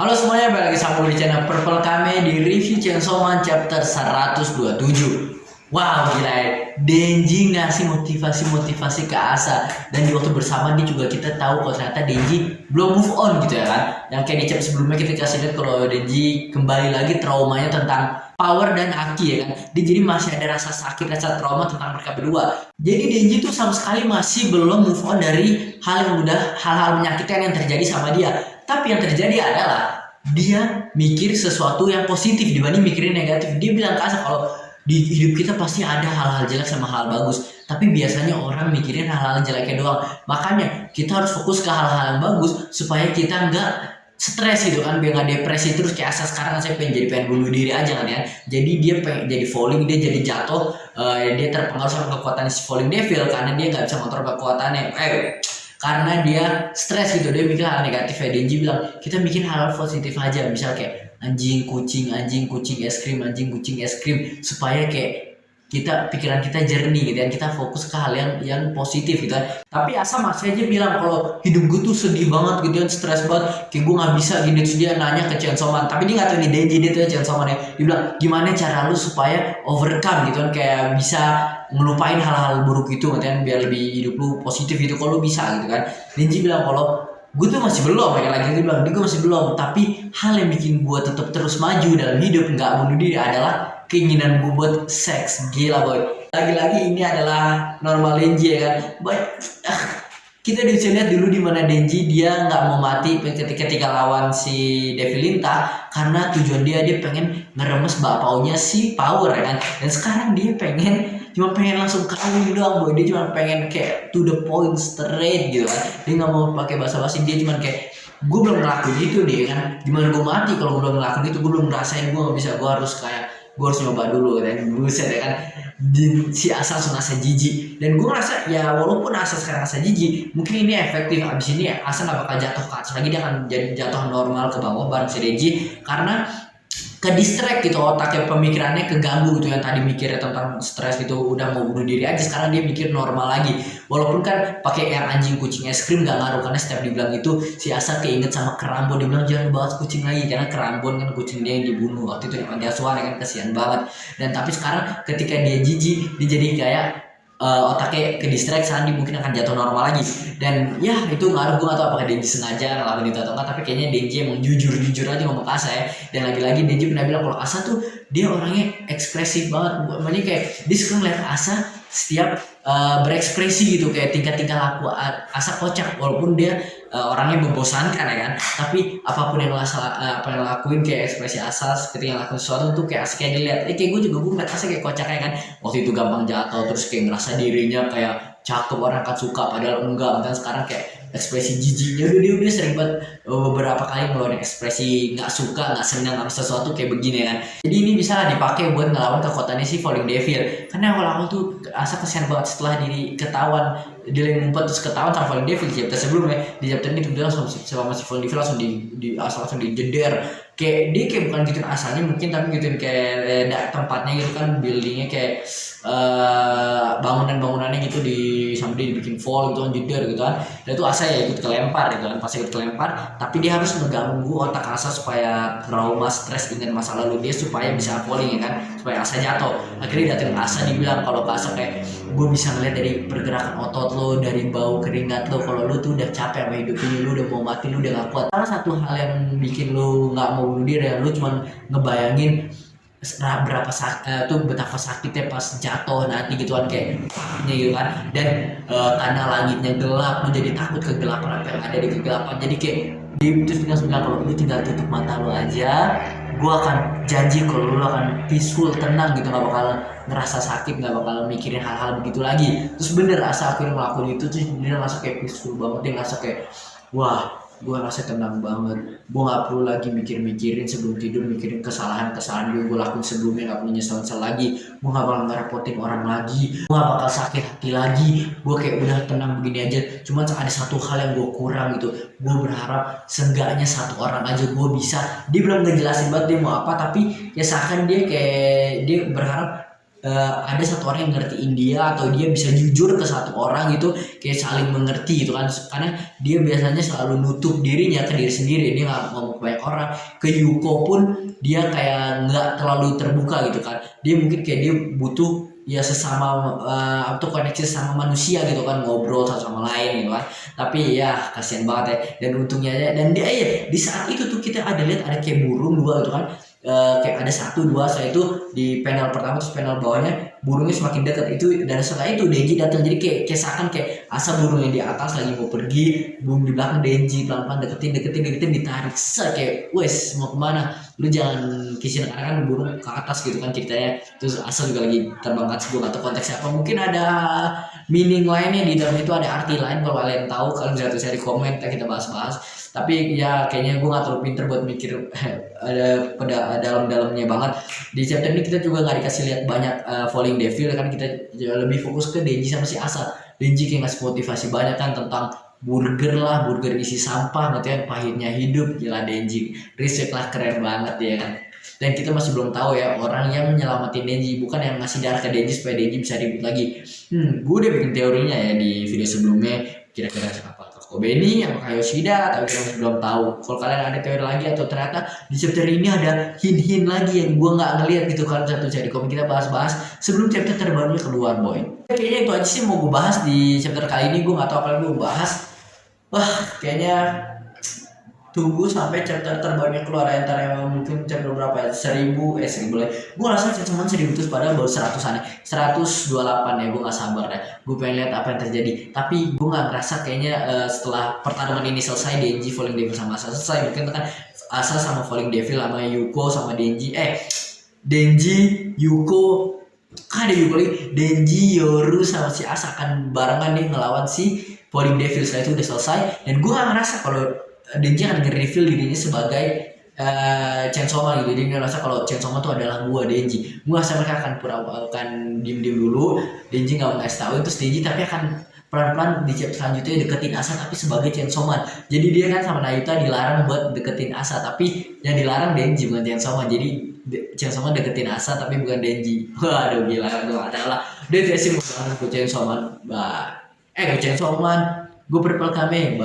Halo semuanya, balik lagi sama gue di channel Purple Kame di review Chainsaw Man chapter 127. Wow, gila ya. Denji ngasih motivasi ke Asa. Dan di waktu bersama dia juga kita tahu kalau ternyata Denji belum move on gitu ya kan. Yang kayak di chapter sebelumnya kita kasih lihat kalau Denji kembali lagi traumanya tentang Power dan Aki ya kan. Dia jadi masih ada rasa sakit, rasa trauma tentang mereka berdua. Jadi Denji tuh sama sekali masih belum move on dari hal-hal menyakitkan yang terjadi sama dia. Tapi yang terjadi adalah dia mikir sesuatu yang positif dibanding mikirin negatif. Dia bilang ke Asa kalau di hidup kita pasti ada hal-hal jelek sama hal bagus. Tapi biasanya orang mikirin hal-hal jeleknya doang. Makanya kita harus fokus ke hal-hal yang bagus supaya kita nggak stres gitu kan, biar nggak depresi terus kayak Asa sekarang. Saya pengen bunuh diri aja kan ya. Jadi dia pengen jadi falling, dia jadi jatuh, dia terpengaruh sama kekuatan si falling devil karena dia nggak bisa kontrol kekuatannya. Karena dia stres gitu, dia mikir hal negatif ya. Denji bilang kita bikin hal positif aja, misal kayak anjing kucing es krim, anjing kucing es krim, supaya kayak pikiran kita jernih gitu kan, kita fokus ke hal yang positif gitu kan. Tapi Asa masih aja bilang kalau hidup gue tuh sedih banget gitu kan, stres banget, kayak gue nggak bisa gini. Terus dia nanya ke Chainsaw Man, tapi dia nggak tahu nih Denji, dia tuh Chainsaw Man ya. Dia bilang gimana cara lu supaya overcome gitu kan, kayak bisa ngelupain hal-hal buruk itu kan, biar lebih hidup lu positif gitu kalau lu bisa gitu kan. Denji bilang kalau gue tuh masih belum, kayak lagi dia bilang gue masih belum, tapi hal yang bikin gue tetap terus maju dalam hidup nggak bunuh diri adalah keinginan gue buat seks. Gila boy, lagi-lagi ini adalah normal Denji ya kan boy. Kita bisa lihat dulu di mana Denji dia nggak mau mati ketika lawan si Devilinta, karena tujuan dia pengen ngeremes bapaunya si Power ya kan. Dan sekarang dia cuma pengen langsung kawin doang boy. Dia cuma pengen kayak to the point, straight gitu kan. Dia nggak mau pakai basa-basi, dia cuma kayak gue belum ngelakuin itu deh kan, gimana gue mati kalau gue belum ngelakuin itu, gue belum ngerasain, gue nggak bisa, gue harus nyoba dulu kan. Buset ya kan, si Asa langsung asa jijik. Dan gue ngerasa ya walaupun Asa sekarang asa jijik, mungkin ini efektif. Abis ini Asa gak bakal jatuh ke atas lagi, dia akan jadi jatuh normal ke bawah bareng si Denji, karena ke distract gitu otaknya, pemikirannya keganggu gitu. Yang tadi mikirnya tentang stres gitu udah mau bunuh diri aja, sekarang dia mikir normal lagi. Walaupun kan pakai yang anjing kucing es krim gak ngaruh, karena setiap dibilang itu si Asa keinget sama Kerambon. Dia bilang jangan bahas kucing lagi, karena Kerambon kan kucing dia yang dibunuh waktu itu di panti asuhan kan, kasihan banget. Dan tapi sekarang ketika dia jijik, dia jadi kayak otaknya ke distract, Sandi mungkin akan jatuh normal lagi. Dan ya itu ngaruh, gue gak tau apakah Denji sengaja ngelakuin itu atau enggak, tapi kayaknya Denji emang jujur aja ngomong ke Asa ya. Dan lagi-lagi Denji pernah bilang kalau Asa tuh dia orangnya ekspresif banget, makanya kayak dia suka ngeliat Asa setiap berekspresi gitu, kayak tingkah-tingkah laku Asa kocak, walaupun dia orangnya membosankan ya kan. Tapi apapun yang apa yang lakuin, kayak ekspresi Asa ketika ngelakuin sesuatu tuh kayak asik, kayak dilihat kayak gue ngeliat Asa kayak kocak ya kan. Waktu itu gampang jatuh terus kayak ngerasa dirinya kayak cakep, orang akan suka padahal enggak. Dan sekarang kayak ekspresi jijiknya udah sering banget beberapa kali ngeluarin ekspresi nggak suka, nggak senang sama sesuatu kayak begini kan. Jadi ini bisa dipakai buat ngelawan kekuatannya si Falling Devil. Karena awal-awal tuh Asa kesian banget setelah ketahuan dia lagi ngumpet terus ketahuan sama Falling Devil. Di chapter sebelumnya, di chapter ini tuh dia langsung sama si Falling Devil langsung langsung dijeder. Kayak dia kayak bukan gituin Asanya mungkin, tapi gituin kayak tempatnya gitu kan, buildingnya kayak bangunannya gitu sampai dibikin fall gitu kan, jeder gitu kan. Dan itu Asa ya ikut kelempar gitu kan, pas ikut kelempar, tapi dia harus mengganggu otak Asa supaya trauma, stres dengan masa lalu dia, supaya bisa falling ya kan, supaya Asa jatuh. Akhirnya datang Asa, dibilang kalau ke Asa kayak gue bisa ngeliat dari pergerakan otot lo, dari bau keringat lo, kalau lo tuh udah capek sama hidup ini, lo udah mau mati, lo udah gak kuat. Salah satu hal yang bikin lo gak mau bunuh diri, lo cuma ngebayangin betapa sakitnya pas jatuh nanti gitu kan, kayak gitu kan. Dan karena langitnya gelap, lo jadi takut kegelapan, apa yang ada di kegelapan. Jadi kayak dia terus bilang kalau lu tinggal tutup mata lo aja, gue akan janji kalau lu akan peaceful, tenang gitu, gak bakal ngerasa sakit, gak bakal mikirin hal-hal begitu lagi. Terus bener Asa akhirnya ngelakuin itu, terus dia ngerasa kayak peaceful banget. Dia ngerasa kayak wah, gue ngerasa tenang banget, gue gak perlu lagi mikirin sebelum tidur, mikirin kesalahan gue lakuin sebelumnya, gak perlu nyesel lagi, gue gak bakal ngerepotin orang lagi, gue gak bakal sakit hati lagi, gue kayak udah tenang begini aja. Cuman ada satu hal yang gue kurang gitu, gue berharap seenggaknya satu orang aja gue bisa. Dia belum ngejelasin banget dia mau apa, tapi ya seakan dia berharap ada satu orang yang ngertiin dia, atau dia bisa jujur ke satu orang gitu, kayak saling mengerti gitu kan, karena dia biasanya selalu nutup dirinya ke diri sendiri, dia nggak ngomong ke banyak orang. Ke Yuko pun dia kayak nggak terlalu terbuka gitu kan, dia mungkin kayak dia butuh ya sesama atau koneksi sama manusia gitu kan, ngobrol satu sama lain gitu kan. Tapi ya kasihan banget ya, dan untungnya aja, dan dia ya di saat itu tuh kita ada lihat ada kayak burung dua gitu kan. Kayak ada satu dua, setelah itu di panel pertama terus panel bawahnya burungnya semakin dekat itu, dan setelah itu Denji datang, jadi kayak seakan kayak asa burung yang di atas lagi mau pergi, burung di belakang Denji pelan-pelan deketin ditarik kayak wes mau kemana lu, jangan kisin, karena kan burung ke atas gitu kan ceritanya, terus asa juga lagi terbang ke atas. Gue gak tahu konteksnya apa, mungkin ada meaning lainnya di dalam itu, ada arti lain. Kalau kalian tahu kalian bisa tulis di komen, kita bahas-bahas. Tapi ya kayaknya gue gak terlalu pinter buat mikir ada pada dalam-dalamnya banget. Di chapter ini kita juga gak dikasih lihat banyak Falling Devil kan, kita lebih fokus ke Denji sama si Asa. Denji kayak ngasih motivasi banyak kan tentang burger lah, burger isi sampah gitu ya, pahitnya hidup. Gila Denji, respect lah, keren banget ya kan. Dan kita masih belum tahu ya orang yang menyelamatin Denji, bukan yang ngasih darah ke Denji supaya Denji bisa ribut lagi. Gue udah bikin teorinya ya di video sebelumnya, kira-kira apa Kobeni, apakah Yoshida, tapi kita masih belum tahu. Kalau kalian ada teori lagi, atau ternyata di chapter ini ada hint-hint lagi yang gue nggak ngeliat gitu, kalian bisa tulis di komen, kita bahas-bahas sebelum chapter terbarunya keluar boy. Kayaknya itu aja sih mau gue bahas di chapter kali ini. Gue nggak tahu apa yang gue bahas. Wah kayaknya tunggu sampai chapter terbarunya keluar ya, ntar yang mungkin chapter berapa ya, 1000 lah. Gue ngerasa cuma 1000 terus, padahal baru 100an ya, 128 ya. Gue gak sabar deh, gue pengen lihat apa yang terjadi. Tapi gue gak ngerasa kayaknya setelah pertarungan ini selesai, Denji, Falling Devil sama Asa selesai, mungkin kan Asa sama Falling Devil sama Yuko sama Denji Denji, Yuko, kan ada Yuko lagi, Denji, Yoru sama si Asa akan barengan nih ngelawan si Falling Devil. Setelah itu udah selesai, dan gue gak ngerasa kalau Denji akan nge-reveal dirinya sebagai Chainsaw Man gitu. Dia ngerasa kalau Chainsaw Man itu adalah gua Denji. Gua rasa mereka akan diem-diem dulu. Denji nggak mau ngasih tahu, terus Denji tapi akan pelan-pelan di chapter selanjutnya deketin Asa tapi sebagai Chainsaw Man. Jadi dia kan sama Nayuta dilarang buat deketin Asa, tapi yang dilarang Denji bukan Chainsaw Man. Jadi Chainsaw Man deketin Asa tapi bukan Denji. Waduh gila, aduh adalah dia kasih mau banget ke Chainsaw Man. Gue Chainsaw Man, gue Purple Kame,